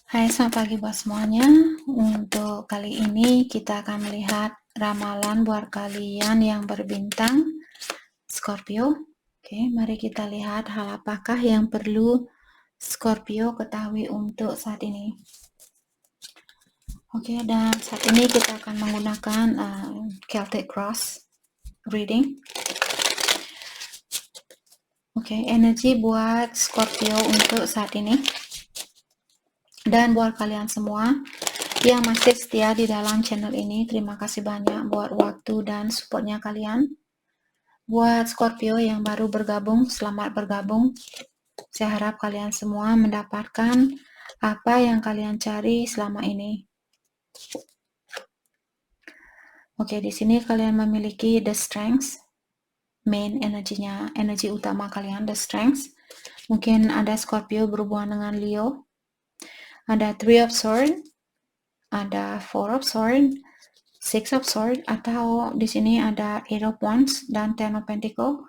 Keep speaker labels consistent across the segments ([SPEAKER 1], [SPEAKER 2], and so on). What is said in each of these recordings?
[SPEAKER 1] Hai, selamat pagi buat semuanya. Untuk kali ini kita akan melihat ramalan buat kalian yang berbintang Scorpio. Oke, mari kita lihat hal apakah yang perlu Scorpio ketahui untuk saat ini. Oke, dan saat ini kita akan menggunakan Celtic Cross Reading. Oke, energi buat Scorpio untuk saat ini. Dan buat kalian semua yang masih setia di dalam channel ini, terima kasih banyak buat waktu dan supportnya kalian. Buat Scorpio yang baru bergabung, selamat bergabung. Saya harap kalian semua mendapatkan apa yang kalian cari selama ini. Oke, di sini kalian memiliki the strength, main energinya, energi utama kalian, the strength. Mungkin ada Scorpio berhubungan dengan Leo. Ada Three of Swords, ada Four of Swords, Six of Swords, atau di sini ada Eight of Wands dan Ten of Pentacles.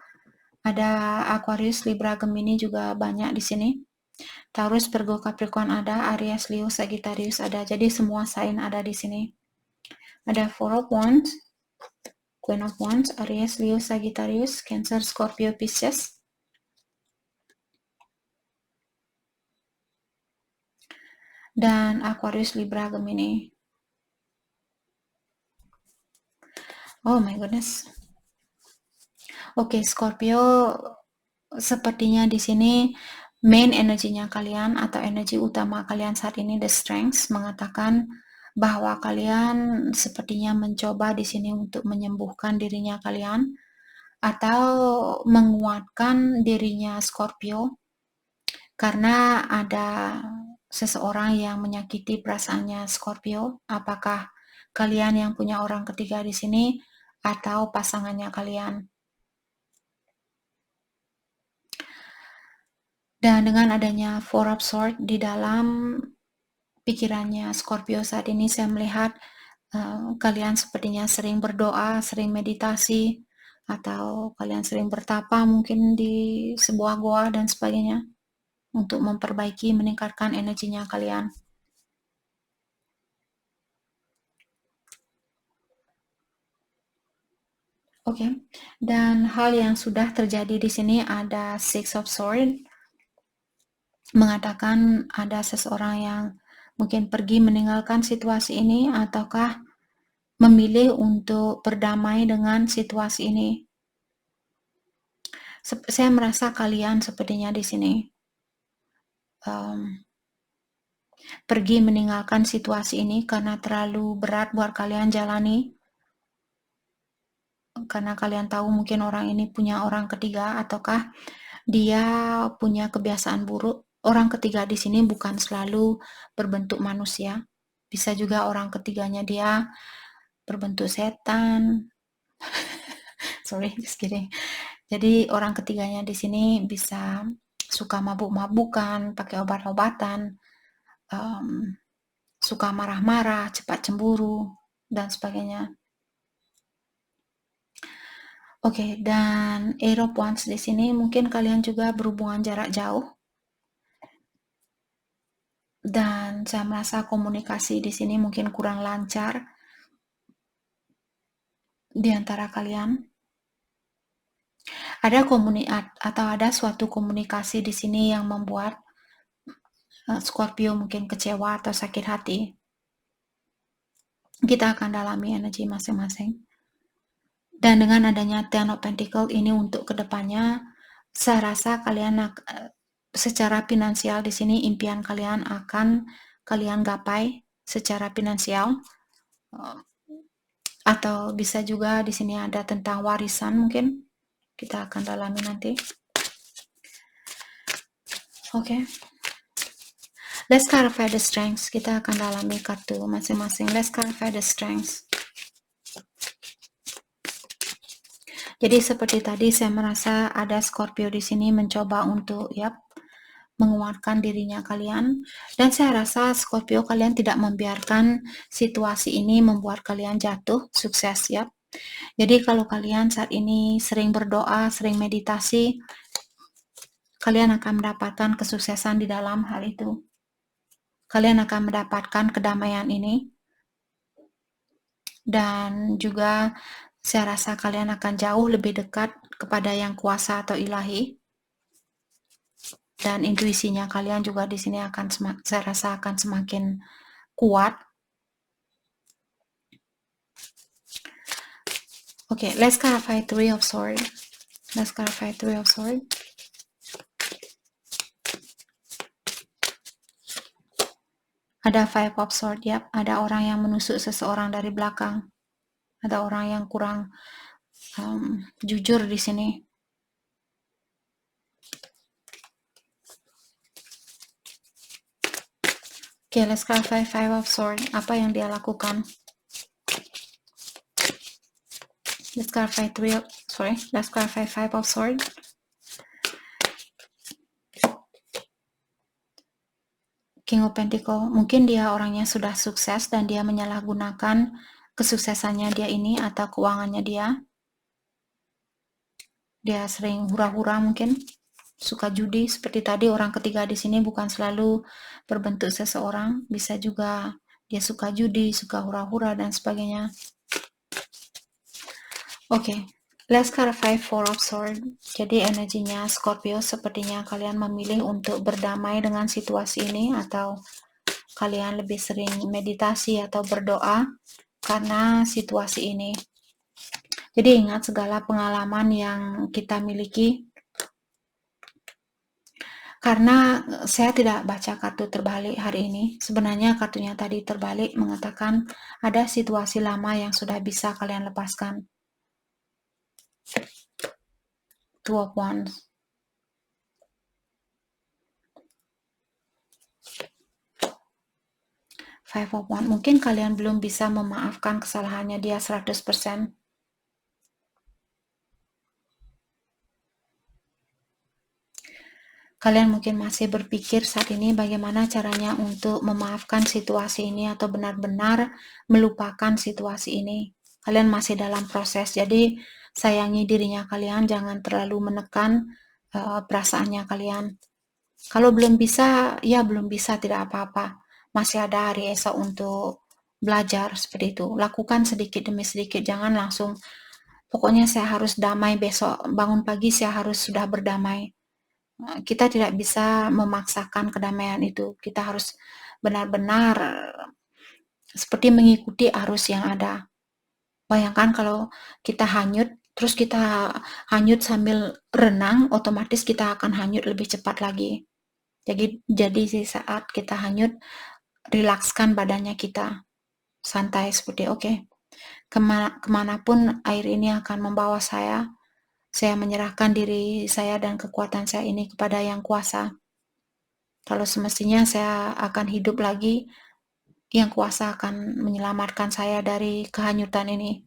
[SPEAKER 1] Ada Aquarius, Libra, Gemini juga banyak di sini. Taurus, Virgo, Capricorn ada, Aries, Leo, Sagittarius ada. Jadi semua sign ada di sini. Ada Four of Wands, Queen of Wands, Aries, Leo, Sagittarius, Cancer, Scorpio, Pisces. Dan Aquarius, Libra, Gemini. Oh my goodness. Oke, Scorpio sepertinya di sini main energinya kalian atau energi utama kalian saat ini, the strength, mengatakan bahwa kalian sepertinya mencoba di sini untuk menyembuhkan dirinya kalian atau menguatkan dirinya Scorpio karena ada seseorang yang menyakiti perasaannya Scorpio. Apakah kalian yang punya orang ketiga di sini atau pasangannya kalian? Dan dengan adanya Four of Swords di dalam pikirannya Scorpio saat ini, saya melihat kalian sepertinya sering berdoa, sering meditasi, atau kalian sering bertapa mungkin di sebuah goa dan sebagainya untuk memperbaiki, meningkatkan energinya kalian. Oke, dan hal yang sudah terjadi di sini ada Six of Swords, mengatakan ada seseorang yang mungkin pergi meninggalkan situasi ini ataukah memilih untuk berdamai dengan situasi ini. Saya merasa kalian sepertinya di sini pergi meninggalkan situasi ini karena terlalu berat buat kalian jalani. Karena kalian tahu mungkin orang ini punya orang ketiga ataukah dia punya kebiasaan buruk. Orang ketiga di sini bukan selalu berbentuk manusia. Bisa juga orang ketiganya dia berbentuk setan. Sorry, just kidding. Jadi orang ketiganya di sini bisa suka mabuk-mabukan, pakai obat-obatan, suka marah-marah, cepat cemburu, dan sebagainya. Oke, dan Eight of Wands di sini mungkin kalian juga berhubungan jarak jauh. Dan saya merasa komunikasi di sini mungkin kurang lancar di antara kalian. Ada suatu komunikasi di sini yang membuat Scorpio mungkin kecewa atau sakit hati. Kita akan dalami energi masing-masing. Dan dengan adanya Ten of Pentacles ini untuk kedepannya, saya rasa kalian secara finansial di sini impian kalian akan kalian gapai secara finansial, atau bisa juga di sini ada tentang warisan mungkin. Kita akan dalami nanti. Oke. Let's clarify the strengths. Kita akan dalami kartu masing-masing. Let's clarify the strengths. Jadi seperti tadi saya merasa ada Scorpio di sini mencoba untuk menguatkan dirinya kalian, dan saya rasa Scorpio kalian tidak membiarkan situasi ini membuat kalian jatuh, sukses Jadi kalau kalian saat ini sering berdoa, sering meditasi, kalian akan mendapatkan kesuksesan di dalam hal itu. kalian akan mendapatkan kedamaian ini. Dan juga saya rasa kalian akan jauh lebih dekat kepada yang kuasa atau ilahi. Dan intuisinya kalian juga di sini akan saya rasa akan semakin kuat. Okay, let's clarify Three of Swords. Let's clarify Three of Swords. Ada Five of Swords, yap. Ada orang yang menusuk seseorang dari belakang. Ada orang yang kurang jujur di sini. Okay, let's clarify Five of Swords. Apa yang dia lakukan? Let's clarify let's clarify Five of Swords. King of Pentacle, mungkin dia orangnya sudah sukses dan dia menyalahgunakan kesuksesannya dia ini atau keuangannya dia. Dia sering hura-hura mungkin, suka judi. Seperti tadi orang ketiga di sini bukan selalu berbentuk seseorang, bisa juga dia suka judi, suka hura-hura dan sebagainya. Oke, let's clarify Four of Swords. Jadi energinya Scorpio sepertinya kalian memilih untuk berdamai dengan situasi ini atau kalian lebih sering meditasi atau berdoa karena situasi ini. Jadi ingat segala pengalaman yang kita miliki. Karena saya tidak baca kartu terbalik hari ini. Sebenarnya kartunya tadi terbalik mengatakan ada situasi lama yang sudah bisa kalian lepaskan. Two of Wands. Five of Wands. Mungkin kalian belum bisa memaafkan kesalahannya dia 100%. Kalian mungkin masih berpikir saat ini bagaimana caranya untuk memaafkan situasi ini atau benar-benar melupakan situasi ini. Kalian masih dalam proses, jadi sayangi dirinya kalian, jangan terlalu menekan perasaannya kalian. Kalau belum bisa, ya belum bisa, tidak apa-apa. Masih ada hari esok untuk belajar seperti itu. Lakukan sedikit demi sedikit, jangan langsung, pokoknya saya harus damai besok, bangun pagi saya harus sudah berdamai. Kita tidak bisa memaksakan kedamaian itu. Kita harus benar-benar seperti mengikuti arus yang ada. Bayangkan kalau kita hanyut, terus kita hanyut sambil renang, otomatis kita akan hanyut lebih cepat lagi. Jadi di saat kita hanyut, rilakskan badannya kita. Santai seperti oke. Kemanapun air ini akan membawa saya menyerahkan diri saya dan kekuatan saya ini kepada Yang Kuasa. Kalau semestinya saya akan hidup lagi, Yang Kuasa akan menyelamatkan saya dari kehanyutan ini.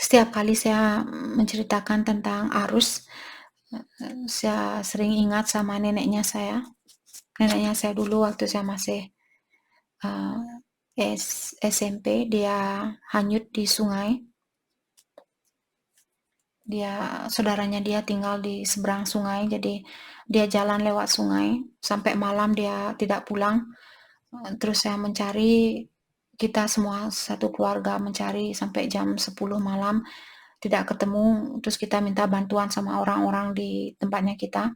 [SPEAKER 1] Setiap kali saya menceritakan tentang arus, saya sering ingat sama neneknya saya. Neneknya saya dulu waktu saya masih SMP, dia hanyut di sungai. Saudaranya dia tinggal di seberang sungai, jadi dia jalan lewat sungai sampai malam dia tidak pulang. Terus saya mencari, kita semua satu keluarga mencari sampai jam 10 malam tidak ketemu. Terus kita minta bantuan sama orang-orang di tempatnya kita.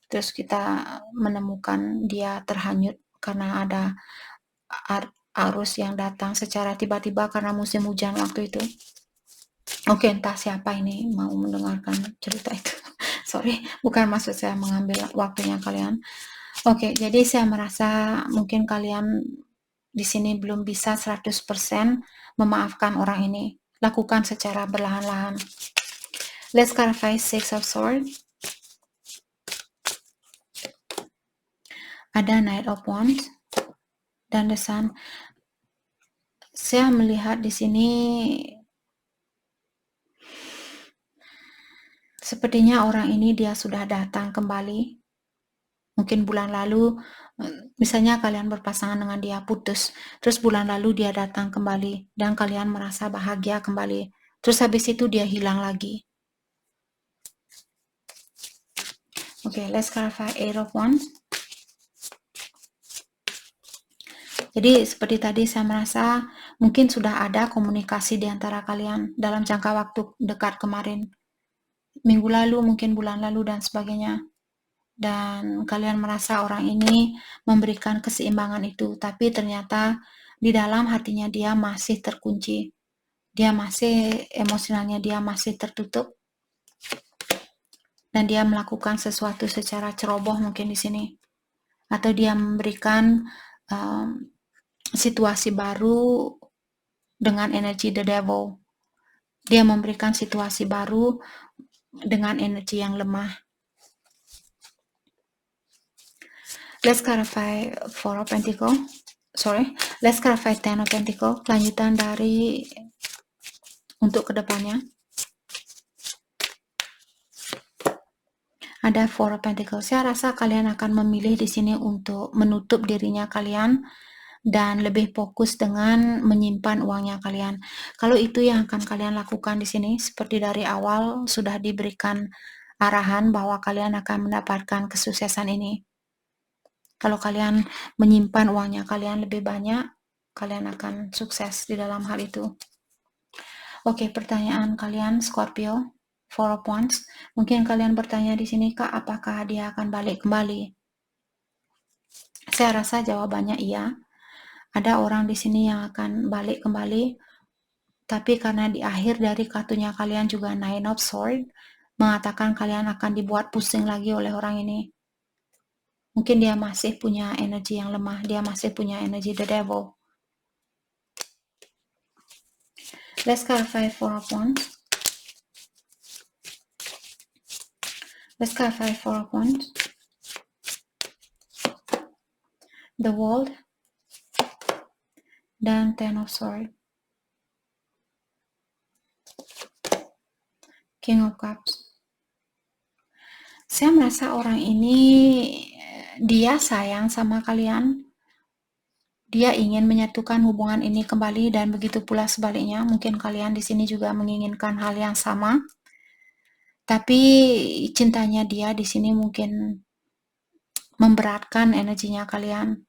[SPEAKER 1] Terus kita menemukan dia terhanyut karena ada arus yang datang secara tiba-tiba karena musim hujan waktu itu. Oke, entah siapa ini mau mendengarkan cerita itu. Sorry, bukan maksud saya mengambil waktunya kalian. Oke, jadi saya merasa mungkin kalian di sini belum bisa 100% memaafkan orang ini. Lakukan secara perlahan-lahan. Let's clarify Six of Swords. Ada Knight of Wands dan The Sun. Saya melihat di sini sepertinya orang ini dia sudah datang kembali. Mungkin bulan lalu, misalnya kalian berpasangan dengan dia putus, terus bulan lalu dia datang kembali dan kalian merasa bahagia kembali. Terus habis itu dia hilang lagi. Oke, let's clarify 8 of Wands. Jadi seperti tadi saya merasa mungkin sudah ada komunikasi di antara kalian dalam jangka waktu dekat kemarin. Minggu lalu, mungkin bulan lalu dan sebagainya. Dan kalian merasa orang ini memberikan keseimbangan itu, tapi ternyata di dalam hatinya dia masih terkunci. Dia masih emosionalnya dia masih tertutup. Dan dia melakukan sesuatu secara ceroboh mungkin di sini. Atau dia memberikan situasi baru dengan energi the devil. Dia memberikan situasi baru dengan energi yang lemah. Let's clarify Four of Pentacles. Let's clarify Ten of Pentacles. Lanjutan dari untuk kedepannya. Ada Four of Pentacles. Saya rasa kalian akan memilih di sini untuk menutup dirinya kalian dan lebih fokus dengan menyimpan uangnya kalian. Kalau itu yang akan kalian lakukan di sini, seperti dari awal sudah diberikan arahan bahwa kalian akan mendapatkan kesuksesan ini. Kalau kalian menyimpan uangnya kalian lebih banyak, kalian akan sukses di dalam hal itu. Oke, pertanyaan kalian Scorpio, Four of Wands. Mungkin kalian bertanya di sini, Kak, apakah dia akan balik kembali? Saya rasa jawabannya iya. Ada orang di sini yang akan balik kembali, tapi karena di akhir dari kartunya kalian juga Nine of Swords, mengatakan kalian akan dibuat pusing lagi oleh orang ini. Mungkin dia masih punya energi yang lemah, dia masih punya energi the devil. Let's clarify Four of Wands. Let's clarify Four of Wands. The World dan Ten of Swords. King of Cups. Saya merasa orang ini dia sayang sama kalian. Dia ingin menyatukan hubungan ini kembali dan begitu pula sebaliknya. Mungkin kalian di sini juga menginginkan hal yang sama. Tapi cintanya dia di sini mungkin memberatkan energinya kalian.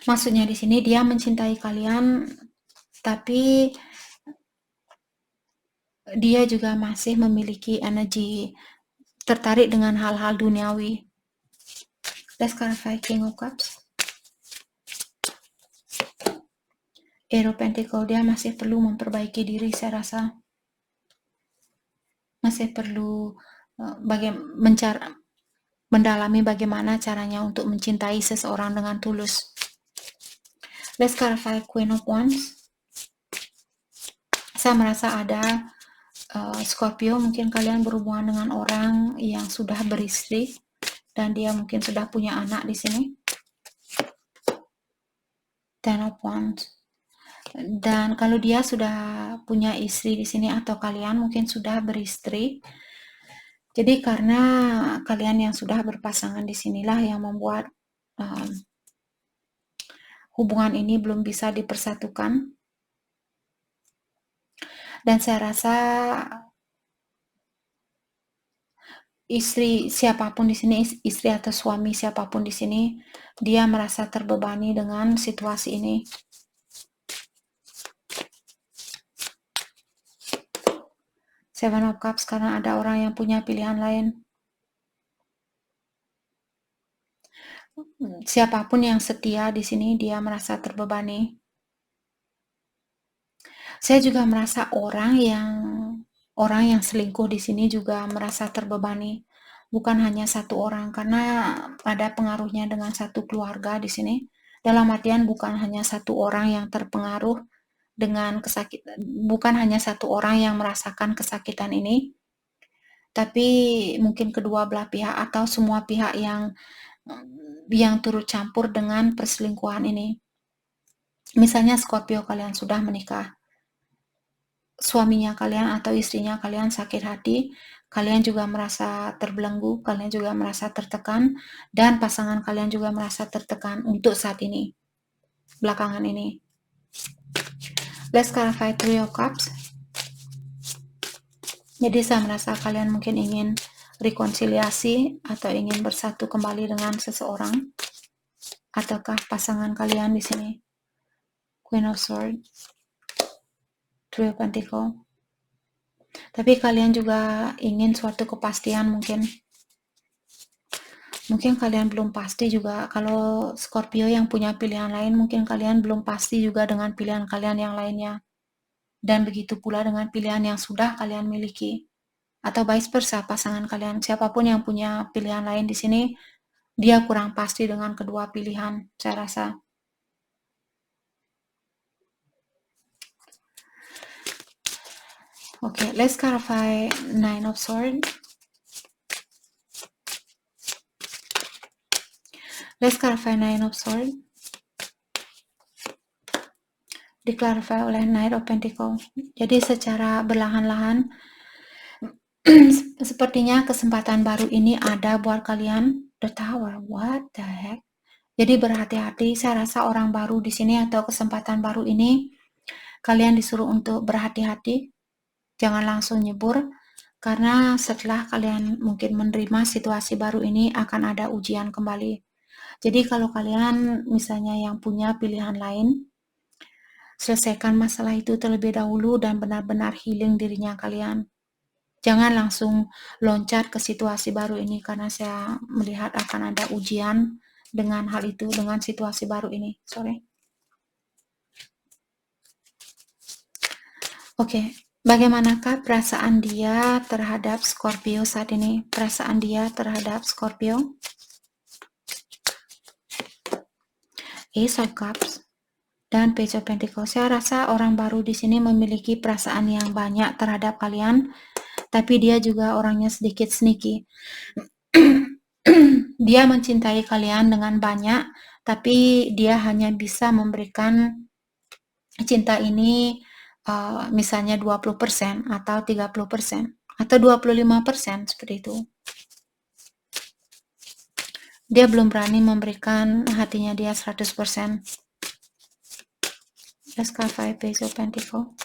[SPEAKER 1] Maksudnya di sini dia mencintai kalian, tapi dia juga masih memiliki energi tertarik dengan hal-hal duniawi. Let's clarify King of Cups. Eight of Pentacles, dia masih perlu memperbaiki diri, saya rasa. Masih perlu mendalami bagaimana caranya untuk mencintai seseorang dengan tulus. Let's clarify Queen of Wands. Saya merasa ada Scorpio, mungkin kalian berhubungan dengan orang yang sudah beristri dan dia mungkin sudah punya anak di sini. Ten of Wands. Dan kalau dia sudah punya istri di sini atau kalian mungkin sudah beristri, jadi karena kalian yang sudah berpasangan di sinilah yang membuat hubungan ini belum bisa dipersatukan. Dan saya rasa istri siapapun di sini, istri atau suami siapapun di sini, dia merasa terbebani dengan situasi ini. Seven of Cups, karena ada orang yang punya pilihan lain. Siapapun yang setia di sini, dia merasa terbebani. Saya juga merasa orang yang selingkuh di sini juga merasa terbebani. Bukan hanya satu orang, karena ada pengaruhnya dengan satu keluarga di sini. Dalam artian bukan hanya satu orang yang terpengaruh dengan kesakitan, bukan hanya satu orang yang merasakan kesakitan ini, tapi mungkin kedua belah pihak atau semua pihak yang turut campur dengan perselingkuhan ini. Misalnya Scorpio, kalian sudah menikah, suaminya kalian atau istrinya kalian sakit hati, kalian juga merasa terbelenggu, kalian juga merasa tertekan, dan pasangan kalian juga merasa tertekan untuk saat ini, belakangan ini. Let's clarify Three of Cups. Jadi saya merasa kalian mungkin ingin rekonsiliasi atau ingin bersatu kembali dengan seseorang ataukah pasangan kalian di sini. Queen of Swords, Three of Pentacles. Tapi kalian juga ingin suatu kepastian mungkin. Mungkin kalian belum pasti juga. Kalau Scorpio yang punya pilihan lain, mungkin kalian belum pasti juga dengan pilihan kalian yang lainnya. Dan begitu pula dengan pilihan yang sudah kalian miliki. Atau vice versa, pasangan kalian. Siapapun yang punya pilihan lain di sini, dia kurang pasti dengan kedua pilihan, saya rasa. Okay, let's clarify Nine of Swords. Let's clarify Nine of Swords. Diklarify oleh Knight of Pentacles. Jadi secara berlahan-lahan, sepertinya kesempatan baru ini ada buat kalian. The Tower, what the heck? Jadi berhati-hati. Saya rasa orang baru di sini atau kesempatan baru ini, kalian disuruh untuk berhati-hati. Jangan langsung nyebur. Karena setelah kalian mungkin menerima situasi baru ini, akan ada ujian kembali. Jadi kalau kalian misalnya yang punya pilihan lain, selesaikan masalah itu terlebih dahulu dan benar-benar healing dirinya kalian. Jangan langsung loncat ke situasi baru ini karena saya melihat akan ada ujian dengan hal itu, dengan situasi baru ini. Sorry. Oke, bagaimanakah perasaan dia terhadap Scorpio saat ini? Perasaan dia terhadap Scorpio? Ace of Cups dan Page of Pentacles. Saya rasa orang baru di sini memiliki perasaan yang banyak terhadap kalian, tapi dia juga orangnya sedikit sneaky. Dia mencintai kalian dengan banyak, tapi dia hanya bisa memberikan cinta ini misalnya 20% atau 30% atau 25% seperti itu. Dia belum berani memberikan hatinya dia 100%. Let's clarify Page of Pentacles.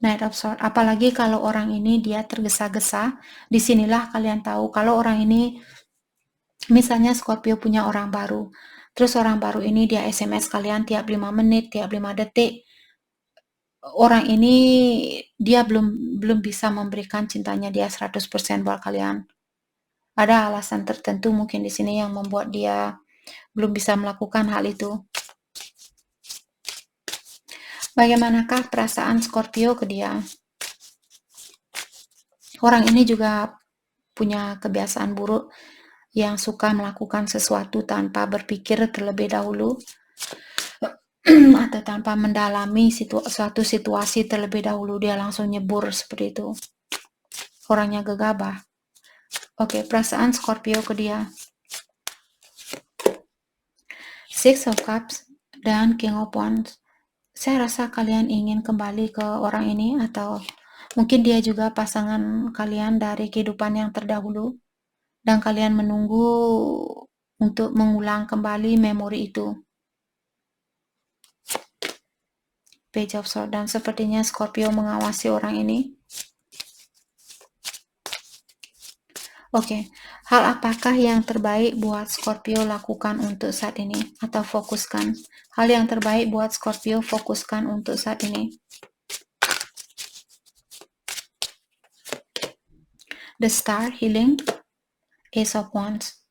[SPEAKER 1] Knight of Swords. Apalagi kalau orang ini dia tergesa-gesa, disinilah kalian tahu kalau orang ini, misalnya Scorpio punya orang baru, terus orang baru ini dia SMS kalian tiap 5 menit, tiap 5 detik. Orang ini dia belum bisa memberikan cintanya dia 100% buat kalian. Ada alasan tertentu mungkin di sini yang membuat dia belum bisa melakukan hal itu. Bagaimanakah perasaan Scorpio ke dia? Orang ini juga punya kebiasaan buruk yang suka melakukan sesuatu tanpa berpikir terlebih dahulu atau tanpa mendalami suatu situasi terlebih dahulu, dia langsung nyebur seperti itu. Orangnya gegabah. Oke, perasaan Scorpio ke dia. Six of Cups dan King of Wands. Saya rasa kalian ingin kembali ke orang ini atau mungkin dia juga pasangan kalian dari kehidupan yang terdahulu dan kalian menunggu untuk mengulang kembali memori itu. Page of Swords, dan sepertinya Scorpio mengawasi orang ini. Oke, hal apakah yang terbaik buat Scorpio lakukan untuk saat ini? Atau fokuskan. Hal yang terbaik buat Scorpio fokuskan untuk saat ini. The Star, Healing, Ace of Wands.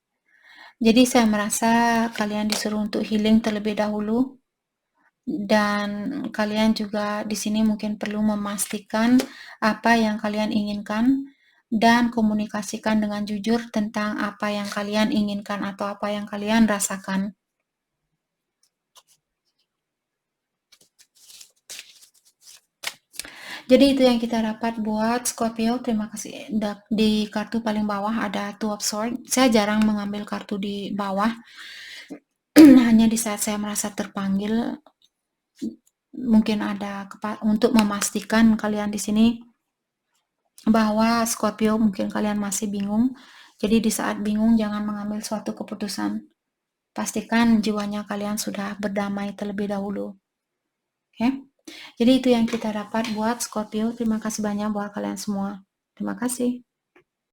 [SPEAKER 1] Jadi saya merasa kalian disuruh untuk healing terlebih dahulu. Dan kalian juga di sini mungkin perlu memastikan apa yang kalian inginkan dan komunikasikan dengan jujur tentang apa yang kalian inginkan atau apa yang kalian rasakan. Jadi itu yang kita dapat buat Scorpio. Terima kasih. Di kartu paling bawah ada Two of Swords. Saya jarang mengambil kartu di bawah. Hanya di saat saya merasa terpanggil, mungkin ada untuk memastikan kalian di sini bahwa Scorpio mungkin kalian masih bingung. Jadi di saat bingung jangan mengambil suatu keputusan. Pastikan jiwanya kalian sudah berdamai terlebih dahulu. Oke. Jadi itu yang kita dapat buat Scorpio. Terima kasih banyak buat kalian semua. Terima kasih.